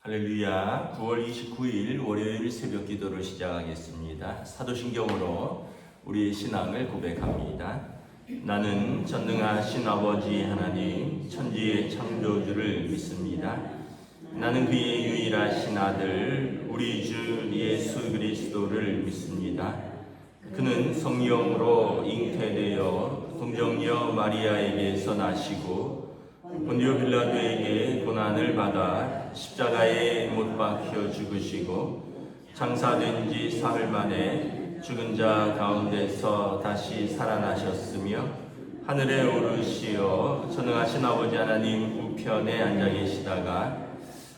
할렐루야. 9월 29일 월요일 새벽 기도를 시작하겠습니다. 사도신경으로 우리의 신앙을 고백합니다. 나는 전능하신 아버지 하나님 천지의 창조주를 믿습니다. 나는 그의 유일하신 아들 우리 주 예수 그리스도를 믿습니다. 그는 성령으로 잉태되어 동정녀 마리아에게서 나시고 본디오 빌라도에게 고난을 받아 십자가에 못 박혀 죽으시고 장사된 지 사흘 만에 죽은 자 가운데서 다시 살아나셨으며 하늘에 오르시어 전능하신 아버지 하나님 우편에 앉아 계시다가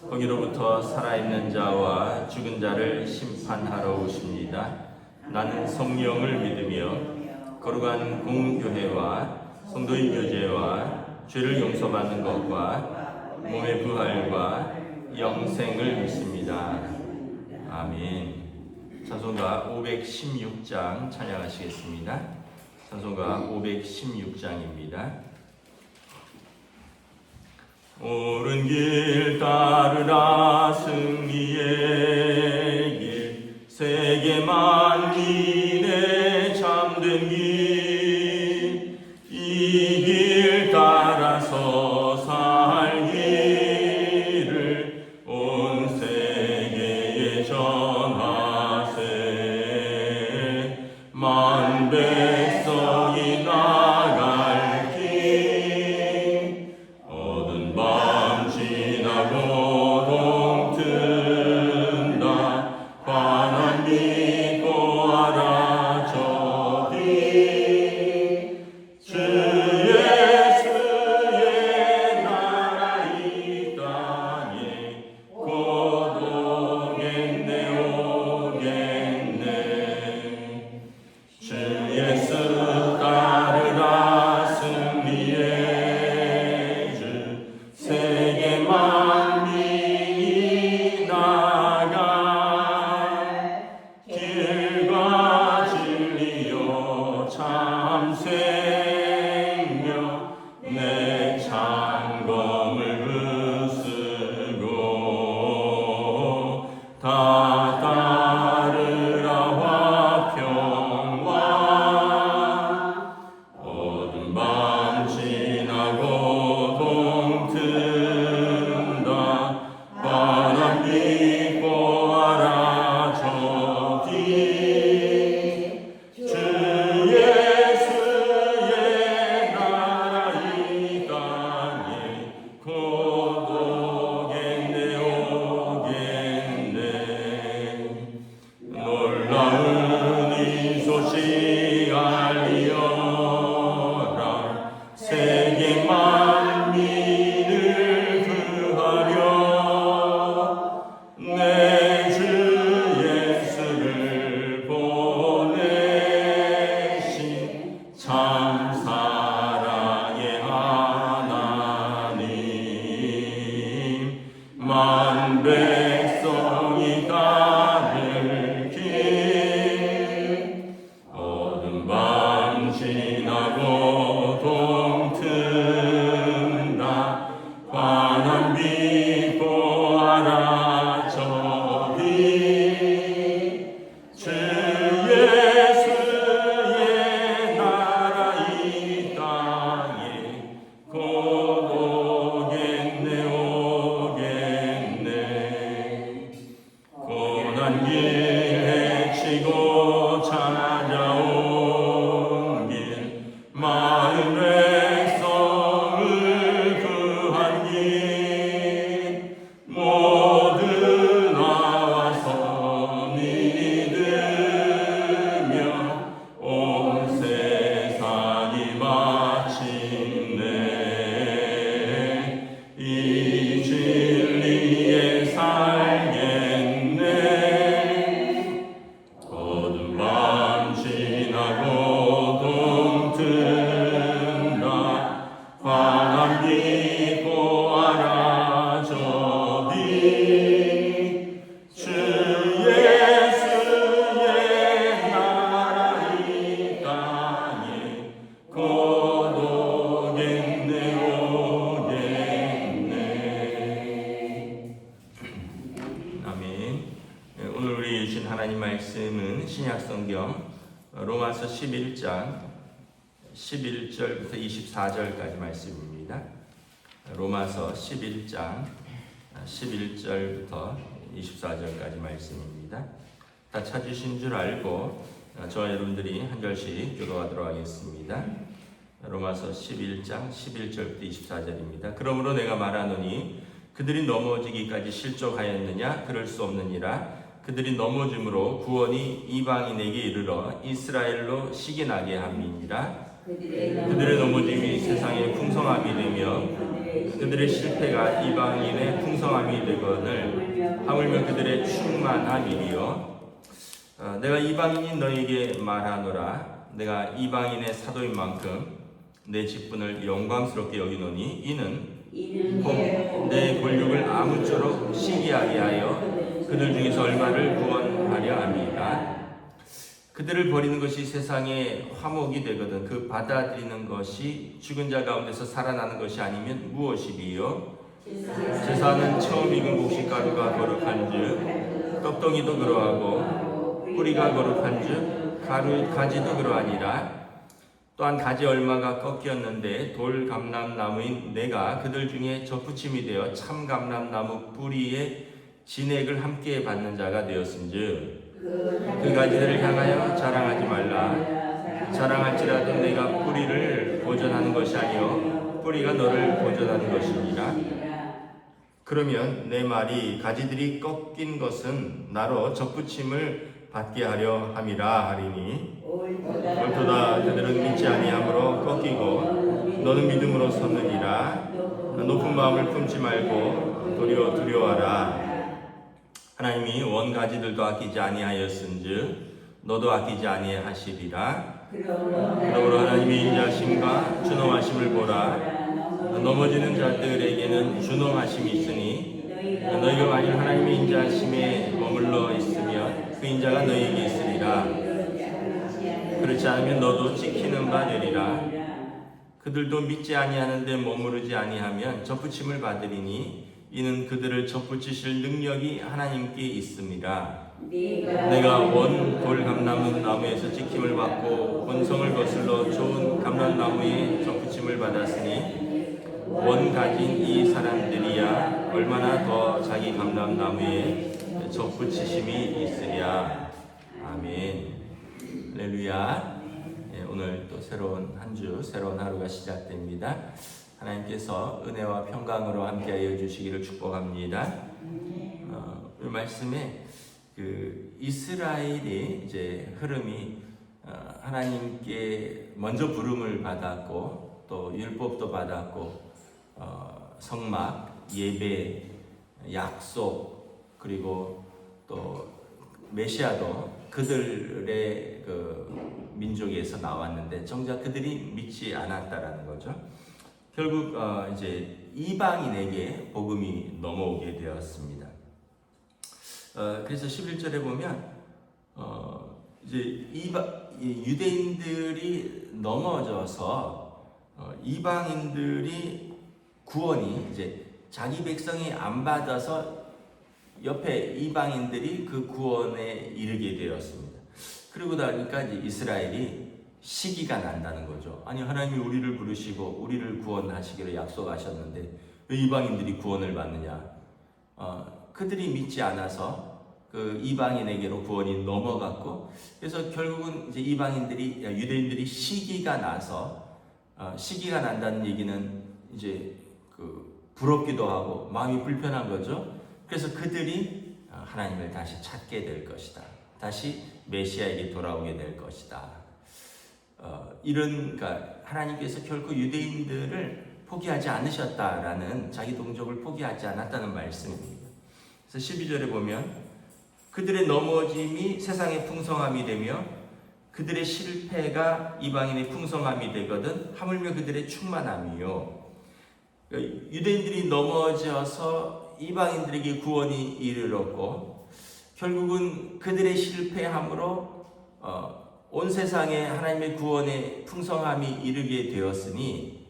거기로부터 살아있는 자와 죽은 자를 심판하러 오십니다. 나는 성령을 믿으며 거룩한 공교회와 성도의 교제와 죄를 용서받는 것과 몸의 부활과 영생을 믿습니다. 아멘. 찬송가 516장 찬양하시겠습니다. 찬송가 516장입니다. 옳은 길 따르라 승리의 길 세계 만민의 참된 길 이 길 따라서 살기를 온 세계에 전하세 만 백성이 나갈 길 어두운 밤 지나고 동튼다 환한 믿고 알아 저기 주 예수의 나라 이 땅에 곧 오겠네 오겠네 주 예수 따르라 승리의 주 세계 만민이 나갈 길과 진리요 참 생명 내 창검을 부수고 다 따르라 화평왕 어두운 밤 지나고 동튼다 환한 믿고 알아 저기 주 예수의 나라 이 땅에 곧 오겠네 오겠네 놀라운 이 소식 알리어라 세계 만민을 구하려 내 주 예수를 보내신 참 사랑의 하나님 만 백성이 따를 길 어두운 밤 지나고 동튼다 환한 믿고 알아 저기 주 예수의 나라 이 땅에 곧 오겠네 오겠네 하나님 말씀은 신약성경 로마서 11장 11절부터 24절까지 말씀입니다. 로마서 11장 11절부터 24절까지 말씀입니다. 다 찾으신 줄 알고 저와 여러분들이 한 절씩 교도하도록 하겠습니다. 로마서 11장 11절부터 24절입니다. 그러므로 내가 말하노니 그들이 넘어지기까지 실족하였느냐? 그럴 수 없느니라. 그들이 넘어짐으로 구원이 이방인에게 이르러 이스라엘로 시기나게 함이니라. 그들의 넘어짐이 세상의 풍성함이 되며 그들의 실패가 이방인의 풍성함이 되거늘 하물며 그들의 충만함이리요. 내가 이방인인 너에게 말하노라. 내가 이방인의 사도인 만큼 내 직분을 영광스럽게 여기노니 이는 혹 내 권력을 아무쪼록 시기하게 하여 그들 중에서 얼마를 구원하려 합니다. 그들을 버리는 것이 세상의 화목이 되거든 그 받아들이는 것이 죽은 자 가운데서 살아나는 것이 아니면 무엇이리요? 제사는 처음 익은 곡식가루가 거룩한즉 떡덩이도 그러하고 뿌리가 거룩한즉 가지도 그러하니라. 또한 가지 얼마가 꺾였는데 돌 감람나무인 내가 그들 중에 접붙임이 되어 참 감람나무 뿌리에 진액을 함께 받는 자가 되었은즉 그 가지들을 향하여 자랑하지 말라. 자랑할지라도 내가 뿌리를 보존하는 것이 아니요 뿌리가 너를 보존하는 것이니라. 그러면 내 말이 가지들이 꺾인 것은 나로 접붙임을 받게 하려 함이라 하리니 옳도다. 그들은 믿지 아니함으로 꺾이고 너는 믿음으로 섰느니라. 높은 마음을 품지 말고 도리어 두려워하라. 하나님이 원 가지들도 아끼지 아니하였은즉 너도 아끼지 아니하시리라. 그러므로 하나님의 인자하심과 준엄하심을 보라. 넘어지는 자들에게는 준엄하심이 있으니 너희가 만일 하나님의 인자하심에 머물러 있으면 그 인자가 너희에게 있으리라. 그렇지 않으면 너도 찍히는 바 되리라. 그들도 믿지 아니하는데 머무르지 아니하면 접붙임을 받으리니 이는 그들을 접붙이실 능력이 하나님께 있습니다. 내가 원 돌 감람은 나무에서 찍힘을 받고 본성을 거슬러 좋은 감람나무에 접붙임을 받았으니 원 가진 이 사람들이야 얼마나 더 자기 감람나무에 접붙이심이 있으랴. 아멘. 할렐루야. 오늘 또 새로운 한 주, 새로운 하루가 시작됩니다. 하나님께서 은혜와 평강으로 함께하여 주시기를 축복합니다. 이 말씀에 그 이스라엘이 이제 흐름이 하나님께 먼저 부름을 받았고 또 율법도 받았고 성막, 예배, 약속 그리고 또 메시아도 그들의 그 민족에서 나왔는데 정작 그들이 믿지 않았다라는 거죠. 결국 이제 이방인에게 복음이 넘어오게 되었습니다. 그래서 11절에 보면 이제 유대인들이 넘어져서 이방인들이 구원이 이제 자기 백성이 안 받아서 옆에 이방인들이 그 구원에 이르게 되었습니다. 그리고 나니까 이제 이스라엘이 시기가 난다는 거죠. 아니 하나님이 우리를 부르시고 우리를 구원하시기로 약속하셨는데 왜 이방인들이 구원을 받느냐? 그들이 믿지 않아서 그 이방인에게로 구원이 넘어갔고 그래서 결국은 이제 유대인들이 시기가 나서 시기가 난다는 얘기는 이제 그 부럽기도 하고 마음이 불편한 거죠. 그래서 그들이 하나님을 다시 찾게 될 것이다. 다시 메시아에게 돌아오게 될 것이다. 그러니까 하나님께서 결코 유대인들을 포기하지 않으셨다라는 자기 동족을 포기하지 않았다는 말씀입니다. 그래서 12절에 보면 그들의 넘어짐이 세상의 풍성함이 되며 그들의 실패가 이방인의 풍성함이 되거든 하물며 그들의 충만함이요. 유대인들이 넘어져서 이방인들에게 구원이 이르렀고 결국은 그들의 실패함으로 온 세상에 하나님의 구원의 풍성함이 이르게 되었으니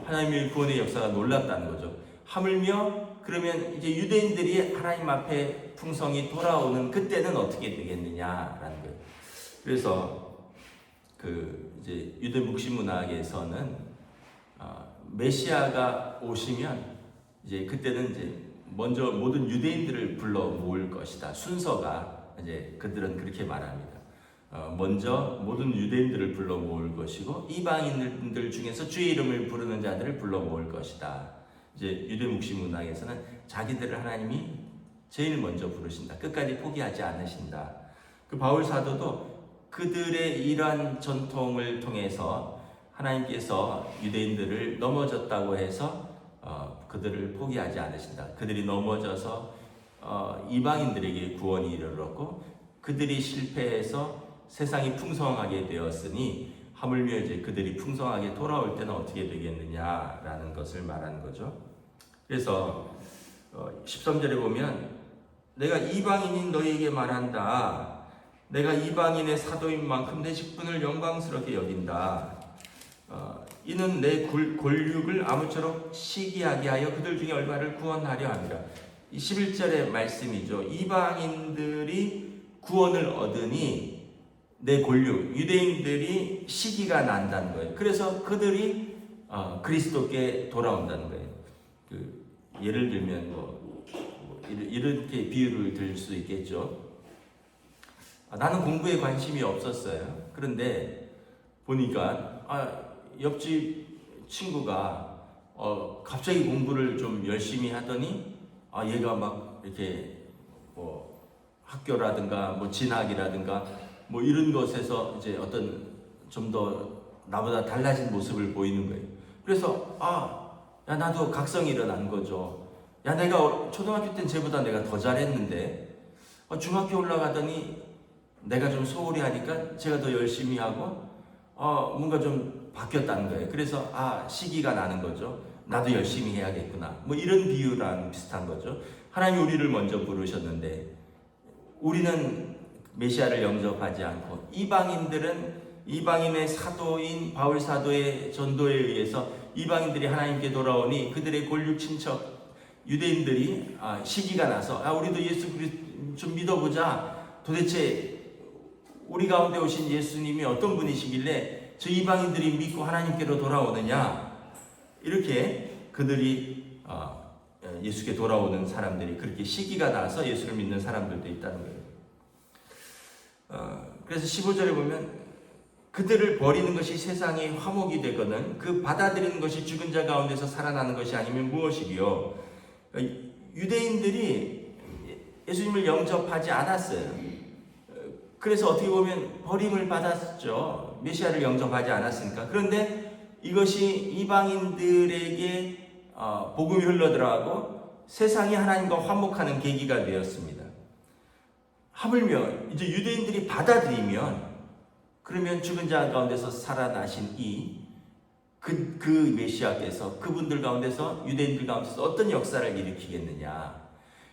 하나님의 구원의 역사가 놀랍다는 거죠. 하물며 그러면 이제 유대인들이 하나님 앞에 풍성이 돌아오는 그때는 어떻게 되겠느냐라는 거예요. 그래서 그 이제 유대 묵시 문학에서는 메시아가 오시면 이제 그때는 이제 먼저 모든 유대인들을 불러 모을 것이다. 순서가 이제 그들은 그렇게 말합니다. 먼저 모든 유대인들을 불러 모을 것이고 이방인들 중에서 주의 이름을 부르는 자들을 불러 모을 것이다. 이제 유대 묵시 문학에서는 자기들을 하나님이 제일 먼저 부르신다. 끝까지 포기하지 않으신다. 그 바울 사도도 그들의 이러한 전통을 통해서 하나님께서 유대인들을 넘어졌다고 해서 그들을 포기하지 않으신다. 그들이 넘어져서 이방인들에게 구원이 이르렀고 그들이 실패해서 세상이 풍성하게 되었으니 하물며 이제 그들이 풍성하게 돌아올 때는 어떻게 되겠느냐라는 것을 말하는 거죠. 그래서 13절에 보면 내가 이방인인 너희에게 말한다. 내가 이방인의 사도인 만큼 내 직분을 영광스럽게 여긴다. 이는 내 권력을 아무쪼록 시기하게 하여 그들 중에 얼마를 구원하려 합니다. 11절의 말씀이죠. 이방인들이 구원을 얻으니 내 권력, 유대인들이 시기가 난다는 거예요. 그래서 그들이 그리스도께 돌아온다는 거예요. 예를 들면 이렇게 비유를 들 수 있겠죠. 나는 공부에 관심이 없었어요. 그런데 보니까 옆집 친구가 갑자기 공부를 좀 열심히 하더니 얘가 막 이렇게 뭐 학교라든가 뭐 진학이라든가 뭐 이런 것에서 이제 어떤 좀 더 나보다 달라진 모습을 보이는 거예요. 그래서 야 나도 각성이 일어난 거죠. 야 내가 초등학교 때는 쟤보다 내가 더 잘했는데 중학교 올라가더니 내가 좀 소홀히 하니까 제가 더 열심히 하고 뭔가 좀 바뀌었다는 거예요. 그래서 시기가 나는 거죠. 나도 열심히 해야겠구나. 뭐 이런 비유랑 비슷한 거죠. 하나님이 우리를 먼저 부르셨는데 우리는 메시아를 영접하지 않고 이방인의 사도인 바울 사도의 전도에 의해서 이방인들이 하나님께 돌아오니 그들의 권력 친척 유대인들이 시기가 나서 우리도 예수 그리스도 좀 믿어보자. 도대체 우리 가운데 오신 예수님이 어떤 분이시길래 저 이방인들이 믿고 하나님께로 돌아오느냐. 이렇게 그들이 예수께 돌아오는 사람들이 그렇게 시기가 나서 예수를 믿는 사람들도 있다는 거예요. 그래서 15절에 보면 그들을 버리는 것이 세상의 화목이 되거든 그 받아들이는 것이 죽은 자 가운데서 살아나는 것이 아니면 무엇이리요. 유대인들이 예수님을 영접하지 않았어요. 그래서 어떻게 보면 버림을 받았죠. 메시아를 영접하지 않았으니까. 그런데 이것이 이방인들에게 복음이 흘러들어가고 세상이 하나님과 화목하는 계기가 되었습니다. 하물며 이제 유대인들이 받아들이면 그러면 죽은 자 가운데서 살아나신 그 메시아께서 그분들 가운데서 유대인들 가운데서 어떤 역사를 일으키겠느냐.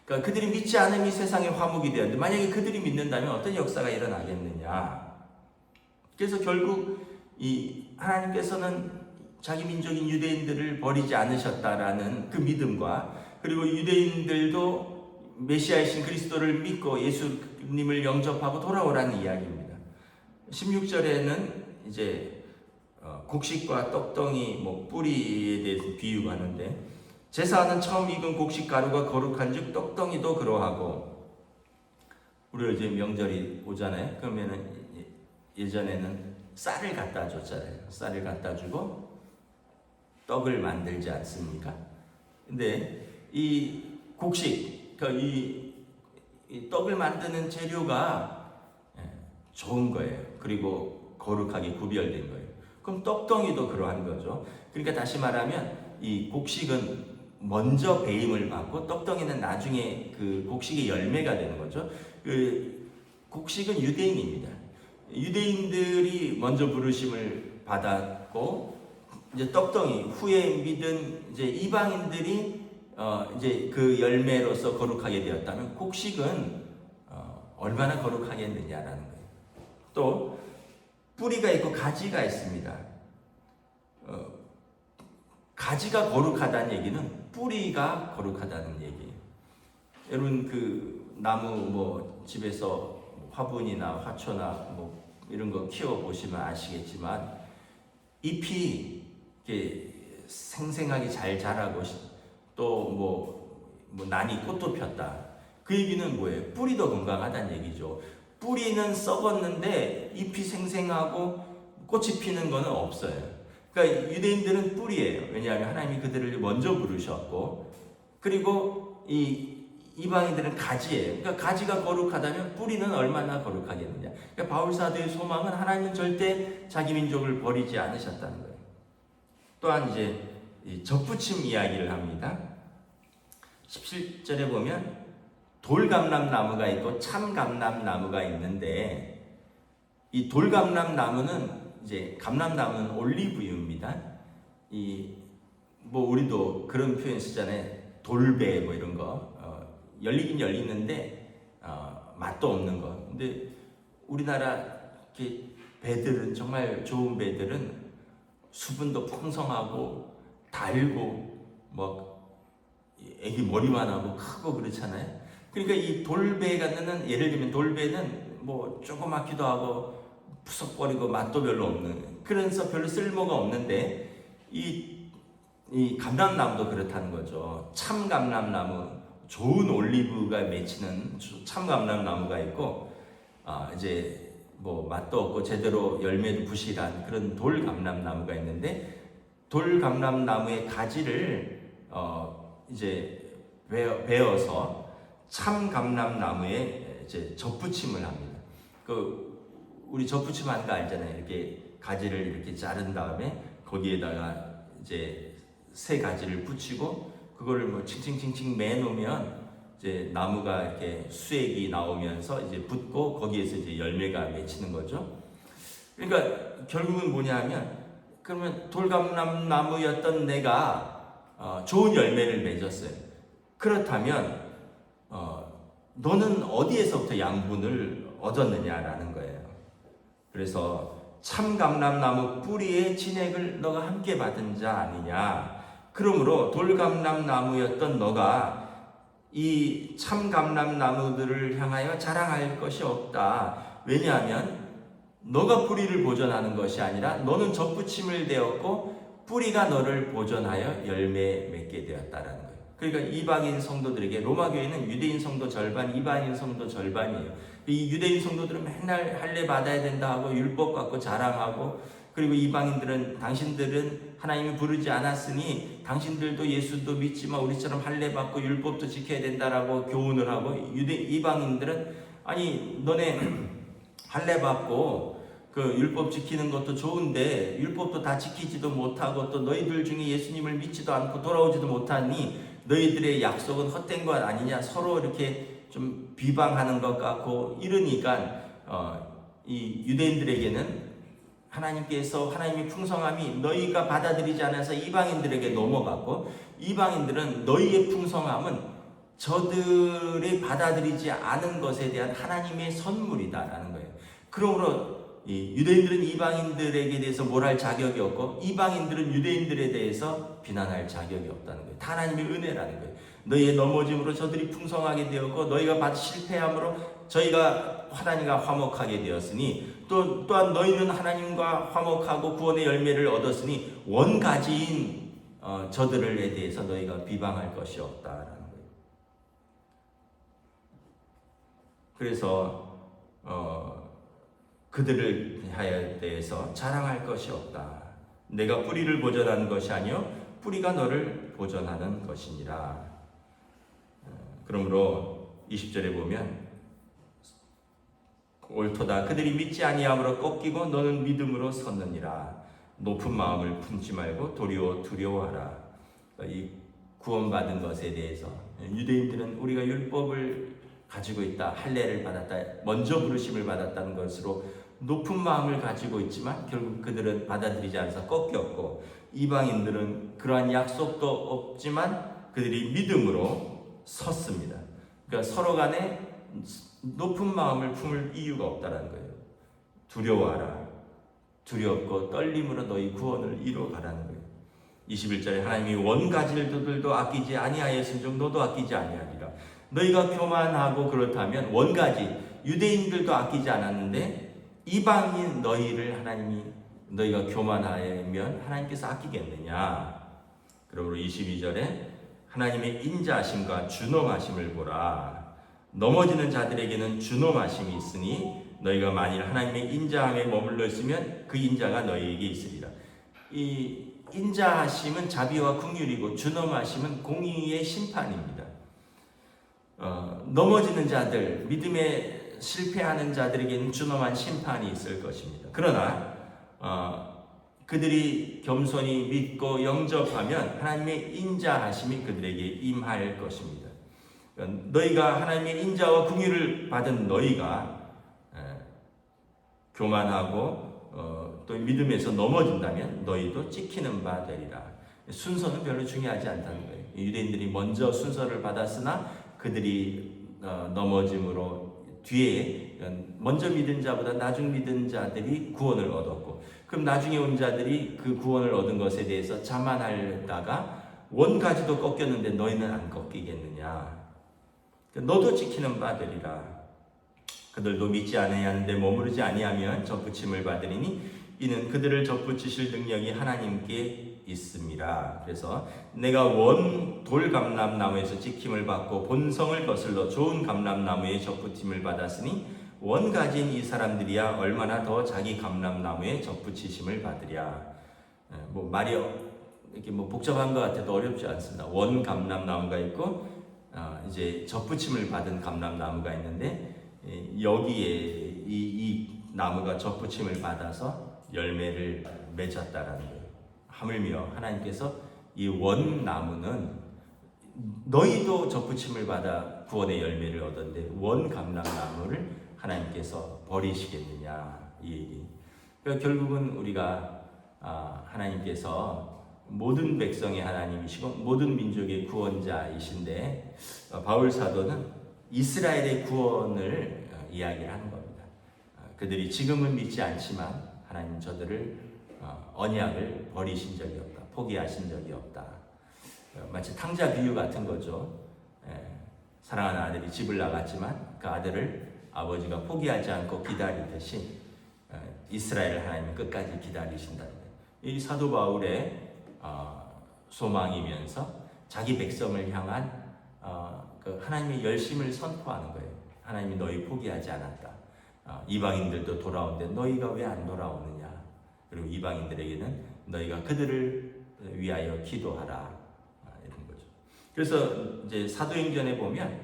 그러니까 그들이 믿지 않음이 세상의 화목이 되었는데 만약에 그들이 믿는다면 어떤 역사가 일어나겠느냐. 그래서 결국 하나님께서는 자기 민족인 유대인들을 버리지 않으셨다라는 그 믿음과 그리고 유대인들도 메시아이신 그리스도를 믿고 예수님을 영접하고 돌아오라는 이야기입니다. 16절에는 이제 곡식과 떡덩이 뿌리에 대해서 비유하는데 제사하는 처음 익은 곡식 가루가 거룩한즉 떡덩이도 그러하고 우리가 이제 명절이 오잖아요. 그러면은 예전에는 쌀을 갖다 줬잖아요. 쌀을 갖다 주고 떡을 만들지 않습니까? 근데 이 곡식, 그러니까 이 떡을 만드는 재료가 좋은 거예요. 그리고 거룩하게 구별된 거예요. 그럼 떡덩이도 그러한 거죠. 그러니까 다시 말하면 이 곡식은 먼저 배임을 받고 떡덩이는 나중에 그 곡식의 열매가 되는 거죠. 그 곡식은 유대인입니다. 유대인들이 먼저 부르심을 받았고 이제 떡덩이 후에 믿은 이제 이방인들이 이제 그 열매로서 거룩하게 되었다면 곡식은 얼마나 거룩하겠느냐라는 거예요. 또 뿌리가 있고 가지가 있습니다. 가지가 거룩하다는 얘기는 뿌리가 거룩하다는 얘기예요. 여러분 그 나무 뭐 집에서 화분이나 화초나 뭐 이런 거 키워 보시면 아시겠지만 잎이 이렇게 생생하게 잘 자라고 또 뭐 난이 꽃도 폈다. 그 얘기는 뭐예요? 뿌리도 건강하다는 얘기죠. 뿌리는 썩었는데 잎이 생생하고 꽃이 피는 거는 없어요. 그러니까 유대인들은 뿌리예요. 왜냐하면 하나님이 그들을 먼저 부르셨고, 그리고 이 이방인들은 가지예요. 그러니까 가지가 거룩하다면 뿌리는 얼마나 거룩하겠느냐. 그러니까 바울 사도의 소망은 하나님은 절대 자기 민족을 버리지 않으셨다는 거예요. 또한 이제 접붙임 이야기를 합니다. 17절에 보면 돌감람나무가 있고 참감람나무가 있는데, 이 돌감람나무는 이제 감람나무는 올리브유입니다. 뭐 우리도 그런 표현 쓰잖아요. 돌배 뭐 이런 거 열리긴 열리는데 맛도 없는 거. 근데 우리나라 이렇게 배들은 정말 좋은 배들은 수분도 풍성하고 달고 뭐 애기 머리만 하고 크고 그렇잖아요. 그러니까 이 돌배 같은, 예를 들면 돌배는 뭐 조그맣기도 하고 푸석거리고 맛도 별로 없는, 그래서 별로 쓸모가 없는데 이 감람나무도 그렇다는 거죠. 참 감람나무, 좋은 올리브가 맺히는 참 감람나무가 있고, 이제 뭐 맛도 없고 제대로 열매도 부실한 그런 돌 감람나무가 있는데, 돌 감람나무의 가지를 이제 베어서 참 감람나무에 이제 접붙임을 합니다. 우리 접붙임 하는 거 알잖아요. 이렇게 가지를 이렇게 자른 다음에 거기에다가 이제 새 가지를 붙이고 그거를 뭐 칭칭칭칭 매놓으면 이제 나무가 이렇게 수액이 나오면서 이제 붙고 거기에서 이제 열매가 맺히는 거죠. 그러니까 결국은 뭐냐면, 그러면 돌감람나무였던 내가 좋은 열매를 맺었어요. 그렇다면 너는 어디에서부터 양분을 얻었느냐라는 거예요. 그래서 참감람나무 뿌리의 진액을 너가 함께 받은 자 아니냐. 그러므로 돌감람나무였던 너가 이 참감람나무들을 향하여 자랑할 것이 없다. 왜냐하면 너가 뿌리를 보존하는 것이 아니라 너는 접붙임을 되었고 뿌리가 너를 보존하여 열매 맺게 되었다라는 거예요. 그러니까 이방인 성도들에게, 로마교회는 유대인 성도 절반, 이방인 성도 절반이에요. 이 유대인 성도들은 맨날 할례 받아야 된다 하고 율법 갖고 자랑하고, 그리고 이방인들은 당신들은 하나님이 부르지 않았으니 당신들도 예수도 믿지만 우리처럼 할례 받고 율법도 지켜야 된다라고 교훈을 하고, 이방인들은 아니 너네 할례 받고 그 율법 지키는 것도 좋은데 율법도 다 지키지도 못하고 또 너희들 중에 예수님을 믿지도 않고 돌아오지도 못하니 너희들의 약속은 헛된 것 아니냐, 서로 이렇게 좀 비방하는 것 같고 이러니까 이 유대인들에게는 하나님께서, 하나님의 풍성함이 너희가 받아들이지 않아서 이방인들에게 넘어갔고, 이방인들은 너희의 풍성함은 저들이 받아들이지 않은 것에 대한 하나님의 선물이다라는 거예요. 그러므로 이 유대인들은 이방인들에게 대해서 뭘 할 자격이 없고 이방인들은 유대인들에 대해서 비난할 자격이 없다는 거예요. 다 하나님의 은혜라는 거예요. 너희의 넘어짐으로 저들이 풍성하게 되었고 너희가 실패함으로 저희가 하나님과 화목하게 되었으니 또한 너희는 하나님과 화목하고 구원의 열매를 얻었으니 원가지인 저들에 대해서 너희가 비방할 것이 없다라는 거예요. 그래서 그들을 대해서 자랑할 것이 없다. 내가 뿌리를 보존하는 것이 아니요 뿌리가 너를 보존하는 것이니라. 그러므로 20절에 보면 옳도다. 그들이 믿지 아니함으로 꺾이고 너는 믿음으로 섰느니라. 높은 마음을 품지 말고 도리어 두려워하라. 이 구원받은 것에 대해서 유대인들은 우리가 율법을 가지고 있다, 할례를 받았다, 먼저 부르심을 받았다는 것으로 높은 마음을 가지고 있지만 결국 그들은 받아들이지 않아서 꺾였고, 이방인들은 그러한 약속도 없지만 그들이 믿음으로 섰습니다. 그러니까 서로 간에 높은 마음을 품을 이유가 없다는 거예요. 두려워하라. 두렵고 떨림으로 너희 구원을 이루어가라는 거예요. 21절에 하나님이 원가지들도 아끼지 아니하였은즉 너도 아끼지 아니하리라. 너희가 교만하고 그렇다면 원가지 유대인들도 아끼지 않았는데 이방인 너희를 하나님이 너희가 교만하면 하나님께서 아끼겠느냐. 그러므로 22절에 하나님의 인자하심과 준엄하심을 보라. 넘어지는 자들에게는 준엄하심이 있으니 너희가 만일 하나님의 인자함에 머물러 있으면 그 인자가 너희에게 있으리라. 이 인자하심은 자비와 긍휼이고 준엄하심은 공의의 심판입니다. 넘어지는 자들, 믿음에 실패하는 자들에게는 준엄한 심판이 있을 것입니다. 그러나 그들이 겸손히 믿고 영접하면 하나님의 인자하심이 그들에게 임할 것입니다. 너희가 하나님의 인자와 긍휼을 받은 너희가 교만하고 또 믿음에서 넘어진다면 너희도 찍히는 바 되리라. 순서는 별로 중요하지 않다는 거예요. 유대인들이 먼저 순서를 받았으나 그들이 넘어짐으로 뒤에 먼저 믿은 자보다 나중 믿은 자들이 구원을 얻었고, 그럼 나중에 온 자들이 그 구원을 얻은 것에 대해서 자만하다가 원가지도 꺾였는데 너희는 안 꺾이겠느냐. 너도 지키는 바 되리라. 그들도 믿지 않아야하는데 머무르지 아니하면 접붙임을 받으리니 이는 그들을 접붙이실 능력이 하나님께 있음이라. 그래서 내가 원 돌감람나무에서 지킴을 받고 본성을 거슬러 좋은 감람나무에 접붙임을 받았으니 원가지인 이 사람들이야 얼마나 더 자기 감람나무에 접붙이심을 받으랴. 뭐 말이 이렇게 뭐 복잡한 것 같아도 어렵지 않습니다. 원 감람나무가 있고 이제 접붙임을 받은 감람나무가 있는데 여기에 이 나무가 접붙임을 받아서 열매를 맺었다라는 거예요. 하물며 하나님께서 이 원나무는 너희도 접붙임을 받아 구원의 열매를 얻었는데 원 감람나무를 하나님께서 버리시겠느냐 이 얘기. 그러니까 결국은 우리가 하나님께서 모든 백성의 하나님이시고 모든 민족의 구원자이신데 바울 사도는 이스라엘의 구원을 이야기하는 겁니다. 그들이 지금은 믿지 않지만 하나님 저들을 언약을 버리신 적이 없다. 포기하신 적이 없다. 마치 탕자 비유 같은 거죠. 사랑하는 아들이 집을 나갔지만 그 아들을 아버지가 포기하지 않고 기다리듯이 이스라엘 하나님이 끝까지 기다리신다. 이 사도 바울의 소망이면서 자기 백성을 향한 그 하나님의 열심을 선포하는 거예요. 하나님이 너희 포기하지 않았다. 이방인들도 돌아오는데 너희가 왜 안 돌아오느냐. 그리고 이방인들에게는 너희가 그들을 위하여 기도하라. 이런 거죠. 그래서 이제 사도행전에 보면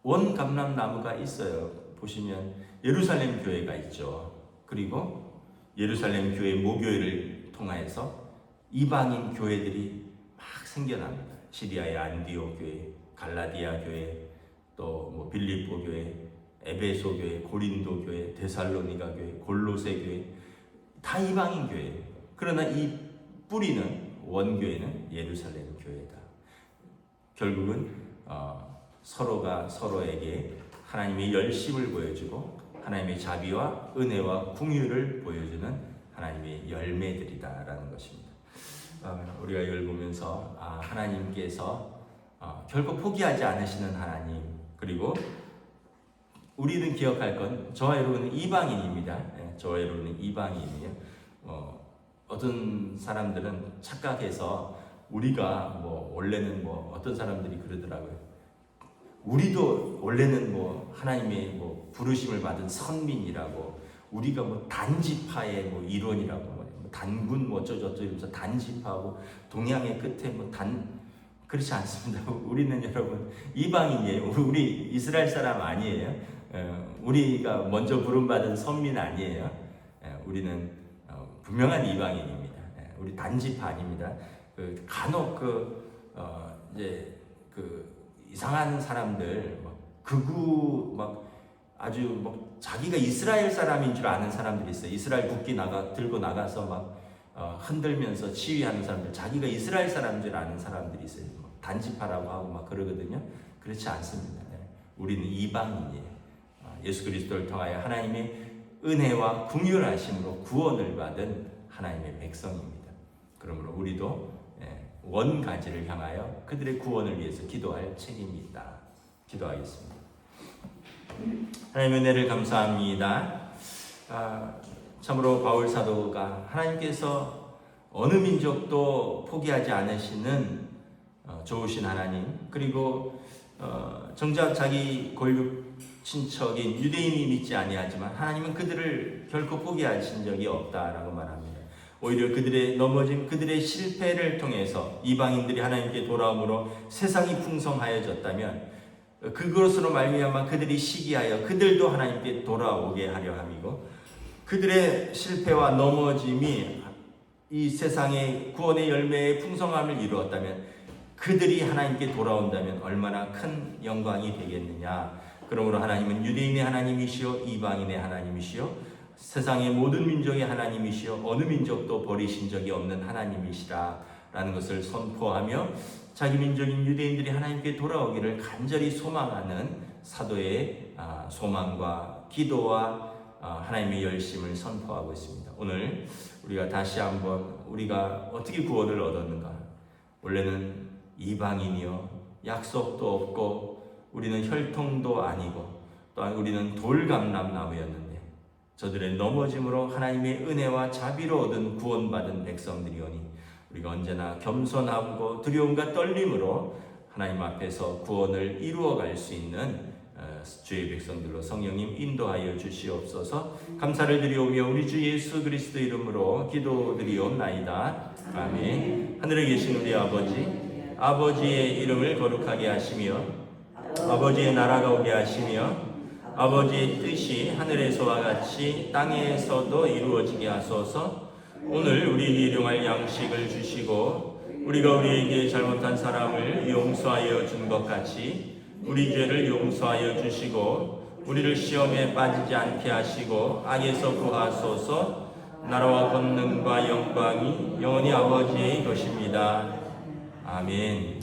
원감람나무가 있어요. 보시면 예루살렘 교회가 있죠. 그리고 예루살렘 교회 모교회를 통해서 이방인 교회들이 막 생겨납니다. 시리아의 안디옥 교회, 갈라디아 교회, 또 뭐 빌립보 교회, 에베소 교회, 고린도 교회, 데살로니가 교회, 골로새 교회 다 이방인 교회예요. 그러나 이 뿌리는 원교회는 예루살렘 교회다. 결국은 서로가 서로에게 하나님의 열심을 보여주고 하나님의 자비와 은혜와 긍휼을 보여주는 하나님의 열매들이다라는 것입니다. 우리가 이걸 보면서 하나님께서 결코 포기하지 않으시는 하나님, 그리고 우리는 기억할 건 저와 여러분은 이방인입니다. 저와 여러분은 이방인이에요. 어떤 사람들은 착각해서 우리가 뭐 원래는 뭐 어떤 사람들이 그러더라고요. 우리도 원래는 뭐 하나님의 뭐 부르심을 받은 선민이라고, 우리가 뭐 단지파의 뭐 일원이라고, 뭐 단군 뭐 어쩌저쩌 이러면서 단지파고 동양의 끝에 뭐 그렇지 않습니다. 우리는 여러분 이방인이에요. 우리 이스라엘 사람 아니에요. 우리가 먼저 부름받은 선민 아니에요. 우리는 분명한 이방인입니다. 우리 단지파 아닙니다. 간혹 이제 이상한 사람들, 극우 아주 자기가 이스라엘 사람인 줄 아는 사람들이 있어요. 이스라엘 국기 들고 나가서 흔들면서 시위하는 사람들, 자기가 이스라엘 사람인 줄 아는 사람들이 있어요. 단지파라고 하고 그러거든요. 그렇지 않습니다. 우리는 이방인이에요. 예수 그리스도를 통하여 하나님의 은혜와 긍휼하심으로 구원을 받은 하나님의 백성입니다. 그러므로 우리도 원가지를 향하여 그들의 구원을 위해서 기도할 책임이 있다. 기도하겠습니다. 하나님의 은혜를 감사합니다. 참으로 바울 사도가 하나님께서 어느 민족도 포기하지 않으시는 좋으신 하나님, 그리고 정작 자기 골육 친척인 유대인이 믿지 아니하지만 하나님은 그들을 결코 포기하신 적이 없다라고 말합니다. 오히려 그들의 넘어짐, 그들의 실패를 통해서 이방인들이 하나님께 돌아옴으로 세상이 풍성하여졌다면 그것으로 말미암아 그들이 시기하여 그들도 하나님께 돌아오게 하려 함이고, 그들의 실패와 넘어짐이 이 세상의 구원의 열매의 풍성함을 이루었다면 그들이 하나님께 돌아온다면 얼마나 큰 영광이 되겠느냐. 그러므로 하나님은 유대인의 하나님이시요 이방인의 하나님이시요 세상의 모든 민족의 하나님이시요 어느 민족도 버리신 적이 없는 하나님이시라 라는 것을 선포하며 자기 민족인 유대인들이 하나님께 돌아오기를 간절히 소망하는 사도의 소망과 기도와 하나님의 열심을 선포하고 있습니다. 오늘 우리가 다시 한번 우리가 어떻게 구원을 얻었는가. 원래는 이방인이요 약속도 없고 우리는 혈통도 아니고 또한 우리는 돌감람나무였는데 저들의 넘어짐으로 하나님의 은혜와 자비로 얻은 구원받은 백성들이오니 우리가 언제나 겸손하고 두려움과 떨림으로 하나님 앞에서 구원을 이루어갈 수 있는 주의 백성들로 성령님 인도하여 주시옵소서. 감사를 드리오며 우리 주 예수 그리스도 이름으로 기도드리옵나이다. 아멘. 하늘에 계신 우리 아버지의 이름을 거룩하게 하시며 아버지의 나라가 오게 하시며 아버지의 뜻이 하늘에서와 같이 땅에서도 이루어지게 하소서. 오늘 우리 일용할 양식을 주시고 우리가 우리에게 잘못한 사람을 용서하여 준 것 같이 우리 죄를 용서하여 주시고 우리를 시험에 빠지지 않게 하시고 악에서 구하소서. 나라와 권능과 영광이 영원히 아버지의 것입니다. 아멘.